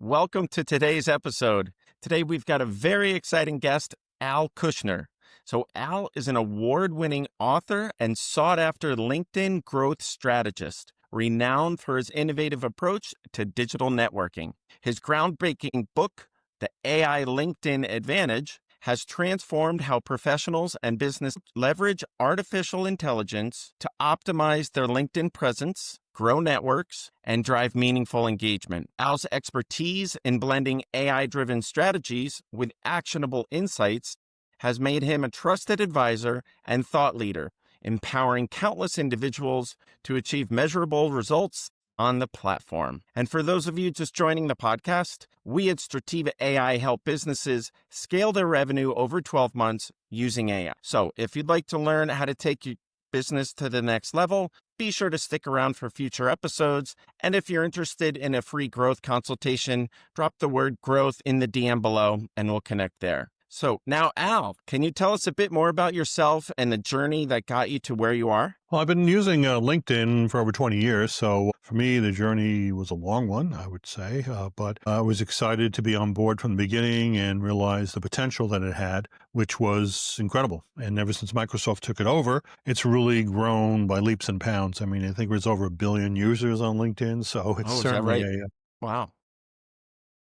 Welcome to today's episode. Today we've got a very exciting guest, Al Kushner. So Al is an award-winning author and sought-after LinkedIn growth strategist, renowned for his innovative approach to digital networking. His groundbreaking book, The AI LinkedIn Advantage, has transformed how professionals and business leverage artificial intelligence to optimize their LinkedIn presence, grow networks, and drive meaningful engagement. Al's expertise in blending AI-driven strategies with actionable insights has made him a trusted advisor and thought leader, empowering countless individuals to achieve measurable results on the platform. And for those of you just joining the podcast, we at Strativa AI help businesses scale their revenue over 12 months using AI. So if you'd like to learn how to take your business to the next level, be sure to stick around for future episodes. And if you're interested in a free growth consultation, drop the word growth in the DM below and we'll connect there. So now, Al, can you tell us a bit more about yourself and the journey that got you to where you are? Well, I've been using LinkedIn for over 20 years. So for me, the journey was a long one, I would say. But I was excited to be on board from the beginning and realize the potential that it had, which was incredible. And ever since Microsoft took it over, it's really grown by leaps and bounds. I mean, I think there's over 1 billion users on LinkedIn. So it's Oh, is that certainly right? Wow.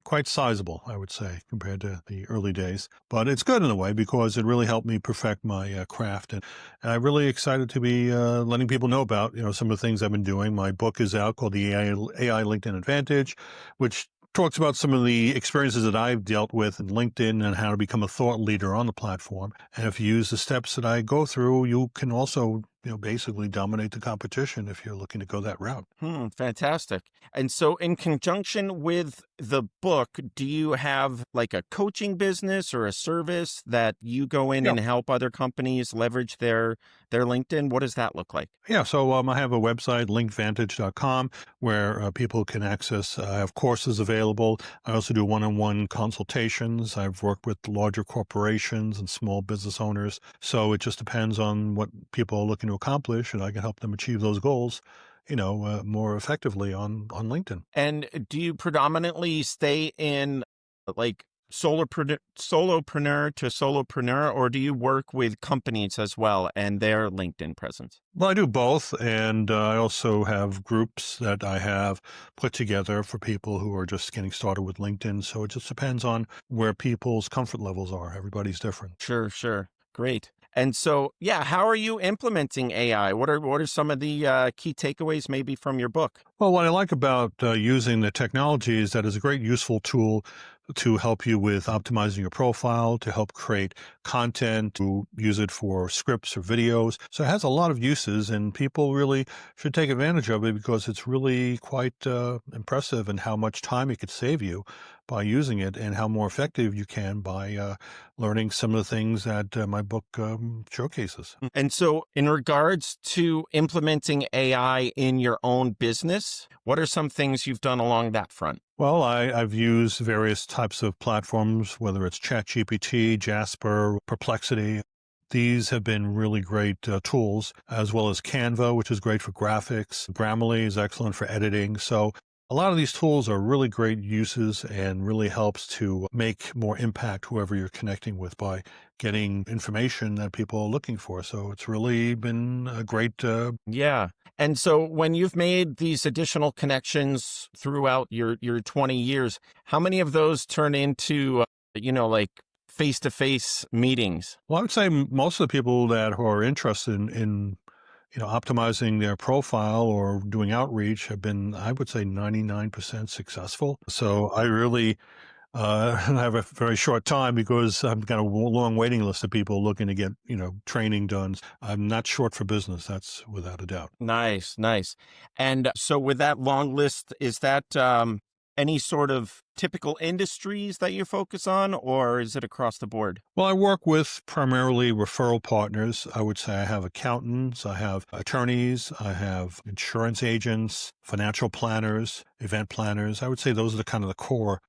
quite sizable, I would say, compared to the early days. But it's good in a way because it really helped me perfect my craft. And I'm really excited to be letting people know about, some of the things I've been doing. My book is out called The AI LinkedIn Advantage, which talks about some of the experiences that I've dealt with in LinkedIn and how to become a thought leader on the platform. And if you use the steps that I go through, you can also basically dominate the competition if you're looking to go that route. Fantastic. And so in conjunction with the book, do you have like a coaching business or a service that you go in Yeah. and help other companies leverage their LinkedIn? What does that look like? Yeah, so I have a website, linkvantage.com, where people can access. I have courses available. I also do one-on-one consultations. I've worked with larger corporations and small business owners. So it just depends on what people are looking to accomplish, and I can help them achieve those goals, more effectively on LinkedIn. And do you predominantly stay in like solopreneur to solopreneur, or do you work with companies as well and their LinkedIn presence? Well, I do both, and I also have groups that I have put together for people who are just getting started with LinkedIn. So it just depends on where people's comfort levels are. Everybody's different. Sure. Great. And so, yeah, how are you implementing AI? What are some of the key takeaways maybe from your book? Well, what I like about using the technology is that it's a great useful tool to help you with optimizing your profile, to help create content, to use it for scripts or videos. So it has a lot of uses, and people really should take advantage of it because it's really quite impressive in how much time it could save you by using it and how more effective you can by learning some of the things that my book showcases. And so, in regards to implementing AI in your own business, what are some things you've done along that front? Well, I've used various types of platforms, whether it's ChatGPT, Jasper, Perplexity. These have been really great tools, as well as Canva, which is great for graphics. Grammarly is excellent for editing. So a lot of these tools are really great uses and really helps to make more impact whoever you're connecting with by getting information that people are looking for. So it's really been a great Yeah. And so when you've made these additional connections throughout your 20 years, how many of those turn into, like face-to-face meetings? Well, I would say most of the people that are interested in optimizing their profile or doing outreach have been, I would say, 99% successful. So I really have a very short time because I've got a long waiting list of people looking to get, training done. I'm not short for business. That's without a doubt. Nice. And so with that long list, is that any sort of typical industries that you focus on, or is it across the board? Well, I work with primarily referral partners. I would say I have accountants, I have attorneys, I have insurance agents, financial planners, event planners. I would say those are the kind of the core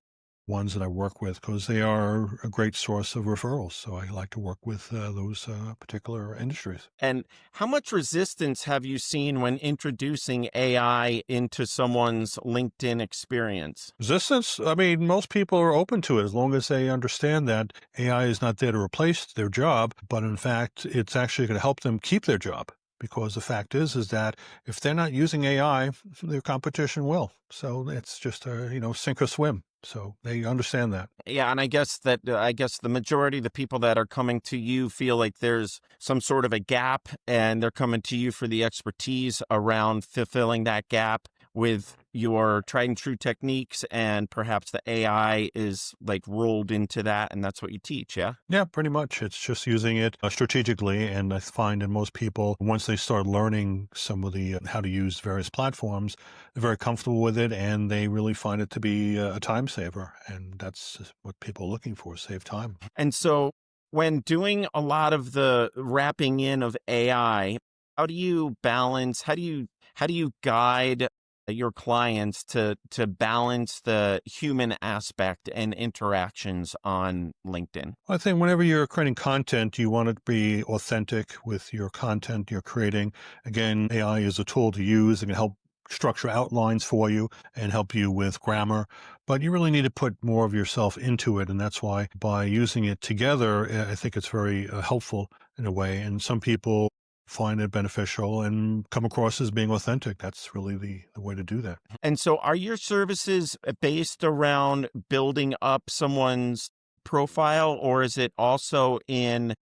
ones that I work with because they are a great source of referrals. So I like to work with those particular industries. And how much resistance have you seen when introducing AI into someone's LinkedIn experience? Resistance, I mean, most people are open to it as long as they understand that AI is not there to replace their job, but in fact, it's actually going to help them keep their job. Because the fact is that if they're not using AI, their competition will. So it's just a, sink or swim. So they understand that. Yeah, and I guess the majority of the people that are coming to you feel like there's some sort of a gap, and they're coming to you for the expertise around fulfilling that gap with your tried and true techniques, and perhaps the AI is like rolled into that, and that's what you teach, yeah? Yeah, pretty much. It's just using it strategically. And I find that most people, once they start learning some of the how to use various platforms, they're very comfortable with it and they really find it to be a time saver. And that's what people are looking for, save time. And so when doing a lot of the wrapping in of AI, how do you balance, how do you guide your clients to balance the human aspect and interactions on LinkedIn? I think whenever you're creating content, you want it to be authentic with your content you're creating. Again, AI is a tool to use. It can help structure outlines for you and help you with grammar, but you really need to put more of yourself into it. And that's why by using it together, I think it's very helpful in a way. And some people find it beneficial and come across as being authentic. That's really the way to do that. And so are your services based around building up someone's profile, or is it also in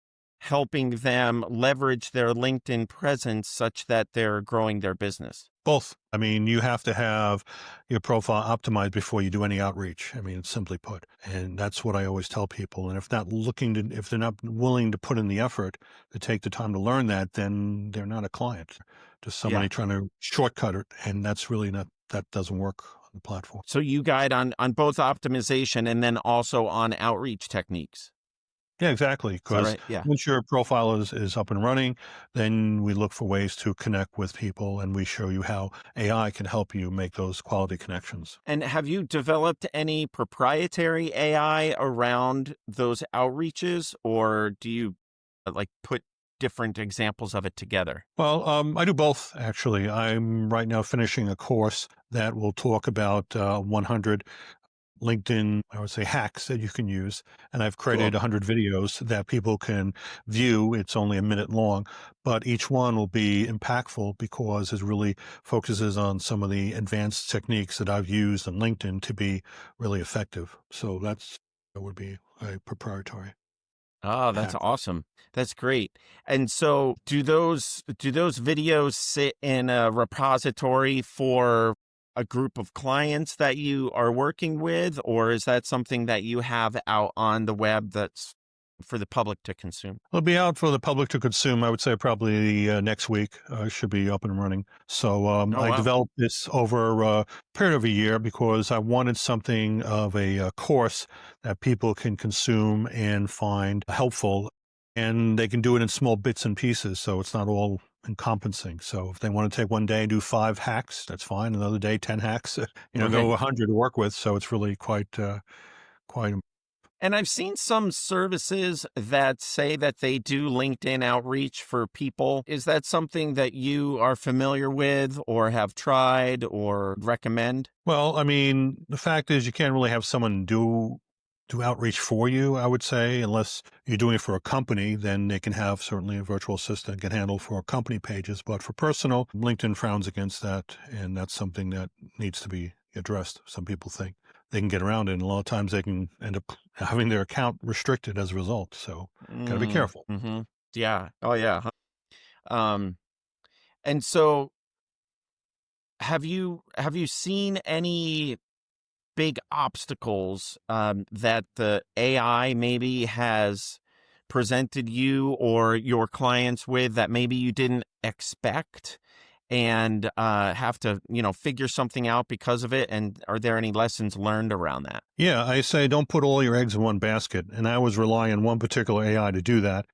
helping them leverage their LinkedIn presence such that they're growing their business? Both. I mean, you have to have your profile optimized before you do any outreach. I mean, simply put. And that's what I always tell people. And if they're not willing to put in the effort to take the time to learn that, then they're not a client. Just Yeah. somebody trying to shortcut it. And that's really not, that doesn't work on the platform. So you guide on both optimization and then also on outreach techniques. Yeah, exactly. Is that Because right? Yeah. once your profile is up and running, then we look for ways to connect with people and we show you how AI can help you make those quality connections. And have you developed any proprietary AI around those outreaches, or do you like put different examples of it together? Well, I do both, actually. I'm right now finishing a course that will talk about 100 LinkedIn, I would say, hacks that you can use. And I've created Cool. 100 videos that people can view. It's only a minute long, but each one will be impactful because it really focuses on some of the advanced techniques that I've used on LinkedIn to be really effective. So that would be a proprietary Oh, that's hack. awesome. That's great. And so do those videos sit in a repository for a group of clients that you are working with, or is that something that you have out on the web that's for the public to consume? It'll be out for the public to consume. I would say probably next week. Should be up and running. So Oh, I wow. developed this over a period of a year because I wanted something of a course that people can consume and find helpful, and they can do it in small bits and pieces. So it's not all encompassing. So if they want to take one day and do 5 hacks, that's fine. Another day, 10 hacks. Go Right. 100 to work with. So it's really quite. And I've seen some services that say that they do LinkedIn outreach for people. Is that something that you are familiar with or have tried or recommend? Well, I mean, the fact is you can't really have someone do outreach for you, I would say, unless you're doing it for a company, then they can have certainly a virtual assistant can handle for company pages. But for personal, LinkedIn frowns against that, and that's something that needs to be addressed. Some people think they can get around it, and a lot of times they can end up having their account restricted as a result. So gotta be Mm, careful. hmm. Yeah. Oh, yeah. Um, and so have you seen any big obstacles that the AI maybe has presented you or your clients with that maybe you didn't expect and have to, figure something out because of it? And are there any lessons learned around that? Yeah, I say don't put all your eggs in one basket. And I was relying on one particular AI to do that.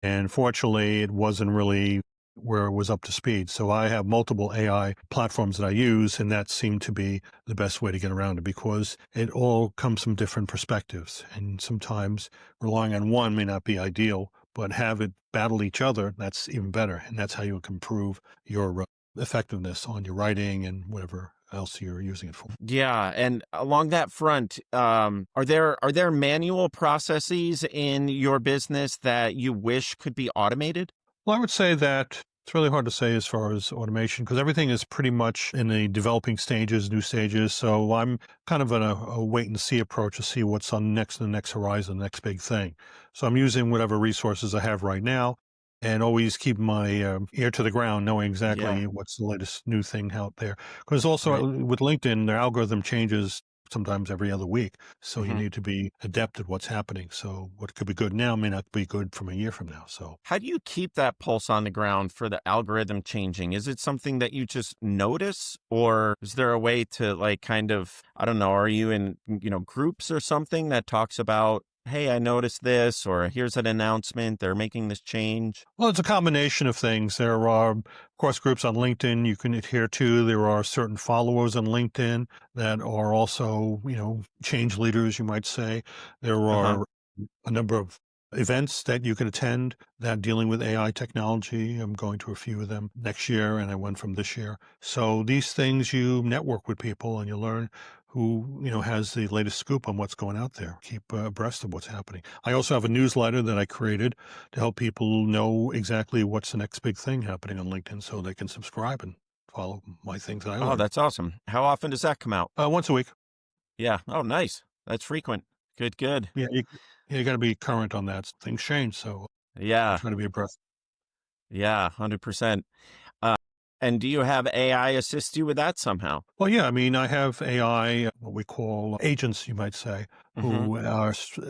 And fortunately, it wasn't really where it was up to speed. So I have multiple AI platforms that I use, and that seemed to be the best way to get around it because it all comes from different perspectives. And sometimes relying on one may not be ideal, but have it battle each other, that's even better. And that's how you can improve your effectiveness on your writing and whatever else you're using it for. Yeah, and along that front, are there manual processes in your business that you wish could be automated? Well, I would say that it's really hard to say as far as automation because everything is pretty much in the developing stages, new stages. So I'm kind of in a wait and see approach to see what's on next, the next horizon, the next big thing. So I'm using whatever resources I have right now and always keep my ear to the ground, knowing Yeah, exactly what's the latest new thing out there. Because also right. with LinkedIn, their algorithm changes sometimes every other week. So you hmm need to be adept at what's happening. So what could be good now may not be good from a year from now. So How do you keep that pulse on the ground for the algorithm changing? Is it something that you just notice, or is there a way to like kind of, I don't know, are you in, groups or something that talks about, hey, I noticed this, or here's an announcement, they're making this change? well, it's a combination of things. There are, of course, groups on LinkedIn you can adhere to. There are certain followers on LinkedIn that are also, change leaders, you might say. There Uh-huh. are a number of events that you can attend that dealing with AI technology. I'm going to a few of them next year, and I went from this year. So these things, you network with people and you learn who has the latest scoop on what's going out there. Keep abreast of what's happening. I also have a newsletter that I created to help people know exactly what's the next big thing happening on LinkedIn, so they can subscribe and follow my things that I Oh, learned that's awesome. How often does that come out? once a week. Yeah. Oh, nice. That's frequent. Good, good. Yeah, you got to be current on that. Things change, so I Yeah. try to be abreast. Yeah. 100%. Uh, and do you have AI assist you with that somehow? Well, yeah, I mean, I have AI, what we call agents, you might say, Mm-hmm. who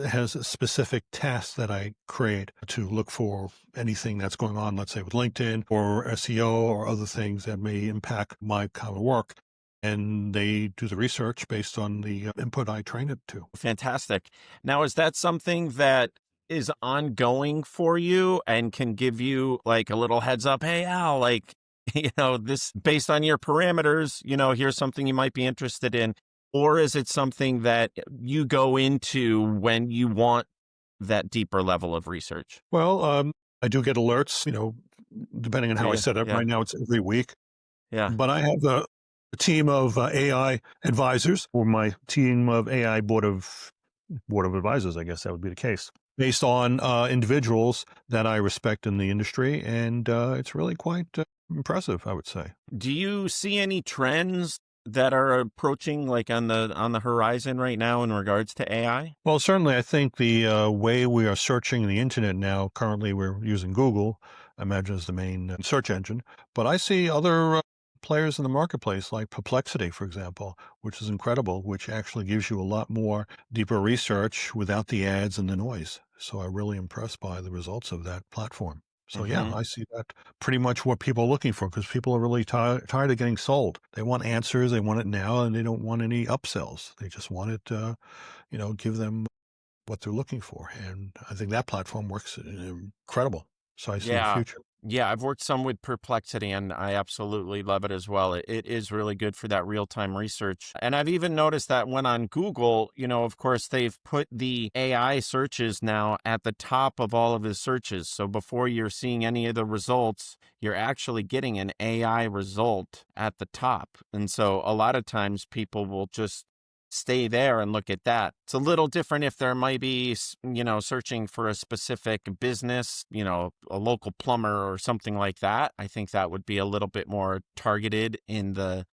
has a specific tasks that I create to look for anything that's going on, let's say with LinkedIn or SEO or other things that may impact my kind of work. And they do the research based on the input I train it to. Fantastic. Now, is that something that is ongoing for you and can give you like a little heads up? Hey, Al, like, this based on your parameters, here's something you might be interested in. Or is it something that you go into when you want that deeper level of research? Well, I do get alerts, depending on Do how I you? set up. Yeah. Right now, it's every week. Yeah. But I have a team of AI advisors, or my team of AI board of advisors, I guess that would be the case, based on individuals that I respect in the industry, and it's really quite impressive, I would say. Do you see any trends that are approaching like on the horizon right now in regards to AI? Well, certainly, I think the way we are searching the internet now, currently we're using Google, I imagine, as the main search engine. But I see other players in the marketplace, like Perplexity, for example, which is incredible, which actually gives you a lot more deeper research without the ads and the noise. So I'm really impressed by the results of that platform. So yeah, Mm-hmm. I see that pretty much what people are looking for because people are really tired of getting sold. They want answers, they want it now, and they don't want any upsells. They just want it. Give them what they're looking for. And I think that platform works incredible. So I see the Yeah. future. Yeah, I've worked some with Perplexity and I absolutely love it as well. It is really good for that real-time research. And I've even noticed that when on Google, of course, they've put the AI searches now at the top of all of the searches. So before you're seeing any of the results, you're actually getting an AI result at the top. And so a lot of times people will just stay there and look at that. It's a little different if there might be, searching for a specific business, a local plumber or something like that. I think that would be a little bit more targeted in the,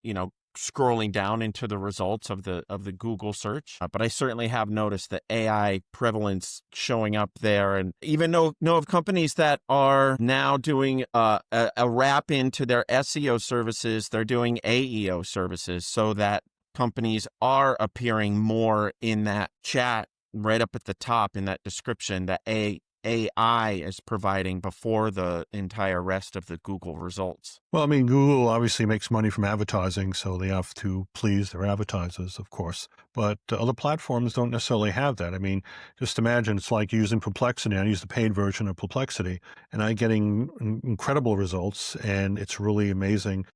scrolling down into the results of the Google search. But I certainly have noticed the AI prevalence showing up there, and even know of companies that are now doing a wrap into their SEO services. They're doing AEO services so that companies are appearing more in that chat right up at the top in that description, that AI is providing before the entire rest of the Google results. Well, I mean, Google obviously makes money from advertising, so they have to please their advertisers, of course. But other platforms don't necessarily have that. I mean, just imagine it's like using Perplexity. I use the paid version of Perplexity, and I'm getting incredible results, and it's really amazing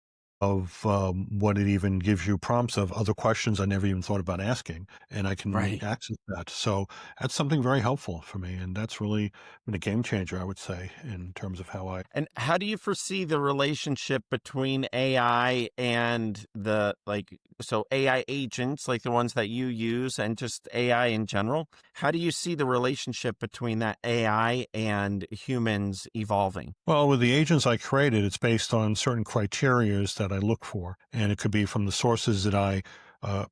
of what it even gives you prompts of other questions I never even thought about asking, and I can Right. access that. So that's something very helpful for me, and that's really been a game changer, I would say, in terms of how I. And how do you foresee the relationship between AI and so AI agents, like the ones that you use, and just AI in general? How do you see the relationship between that AI and humans evolving? Well, with the agents I created, it's based on certain criterias that I look for, and it could be from the sources that I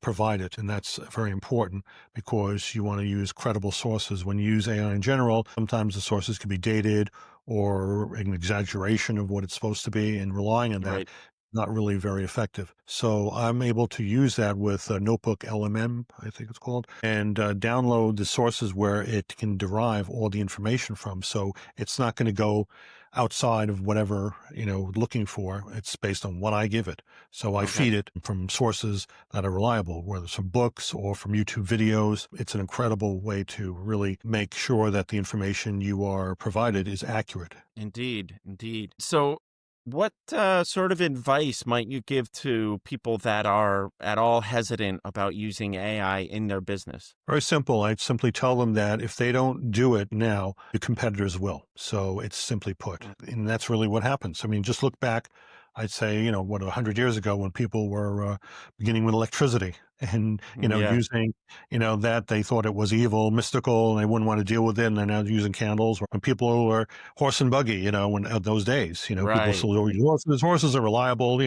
provided, and that's very important because you want to use credible sources. When you use AI in general, sometimes the sources can be dated or an exaggeration of what it's supposed to be, and relying on that Right. not really very effective. So I'm able to use that with Notebook LMM, I think it's called, and download the sources where it can derive all the information from. So it's not going to go outside of whatever, looking for. It's based on what I give it. So I Okay. feed it from sources that are reliable, whether it's from books or from YouTube videos. It's an incredible way to really make sure that the information you are provided is accurate. Indeed, indeed. So, what sort of advice might you give to people that are at all hesitant about using AI in their business? Very simple. I'd simply tell them that if they don't do it now, the competitors will. So it's simply put. Mm. And that's really what happens. I mean, just look back, I'd say, 100 years ago when people were beginning with electricity and, Yeah, using, that they thought it was evil, mystical, and they wouldn't want to deal with it. And they're now using candles. When people were horse and buggy, when those days, people right. still, oh, horses are reliable,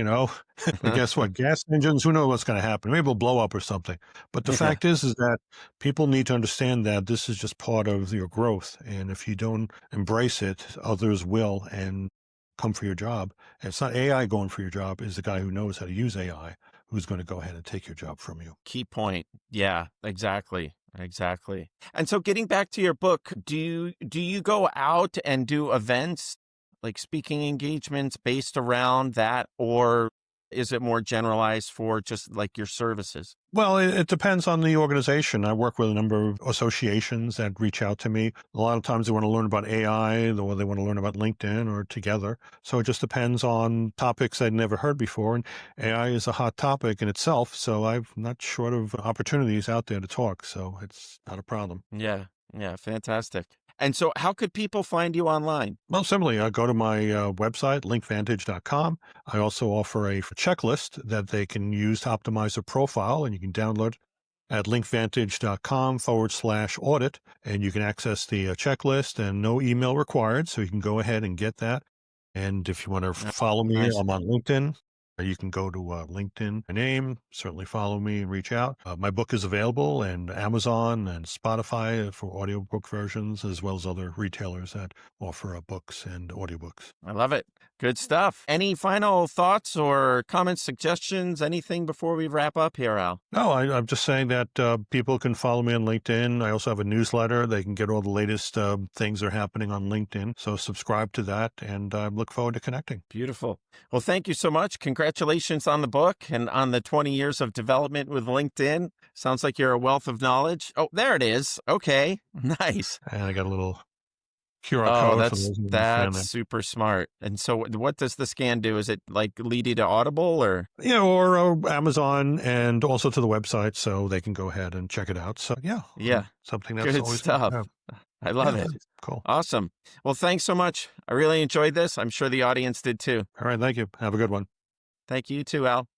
but guess what? Gas engines, who knows what's going to happen? Maybe they'll blow up or something. But the Yeah, fact is that people need to understand that this is just part of your growth. And if you don't embrace it, others will and come for your job. And it's not AI going for your job, is the guy who knows how to use AI who's going to go ahead and take your job from you. key point. Yeah, exactly. Exactly. And so getting back to your book, do you go out and do events like speaking engagements based around that, or is it more generalized for just like your services? Well, it depends on the organization. I work with a number of associations that reach out to me. A lot of times they want to learn about AI or they want to learn about LinkedIn or together. So it just depends on topics I'd never heard before. And AI is a hot topic in itself. So I'm not short of opportunities out there to talk. So it's not a problem. Yeah, yeah, fantastic. And so how could people find you online? Well, simply, go to my website, linkvantage.com. I also offer a checklist that they can use to optimize their profile, and you can download at linkvantage.com/audit, and you can access the checklist and no email required. So you can go ahead and get that. And if you want to Uh, follow me, Nice. I'm on LinkedIn. You can go to LinkedIn, my name, certainly follow me and reach out. My book is available and Amazon and Spotify for audiobook versions, as well as other retailers that offer books and audiobooks. I love it. Good stuff. Any final thoughts or comments, suggestions, anything before we wrap up here, Al? No, I'm just saying that people can follow me on LinkedIn. I also have a newsletter. They can get all the latest things that are happening on LinkedIn. So subscribe to that, and I look forward to connecting. Beautiful. Well, thank you so much. Congratulations on the book and on the 20 years of development with LinkedIn. Sounds like you're a wealth of knowledge. Oh, there it is. Okay. Nice. And I got a little QR Oh, code for that's those who understand that's that. super smart. And so what does the scan do? Is it like lead you to Audible or? Yeah, or Amazon and also to the website so they can go ahead and check it out. So, yeah, Yeah, something that's good always good to stuff. have. I love Yeah, it. cool. Awesome. Well, thanks so much. I really enjoyed this. I'm sure the audience did too. All right. Thank you. Have a good one. Thank you too, Al.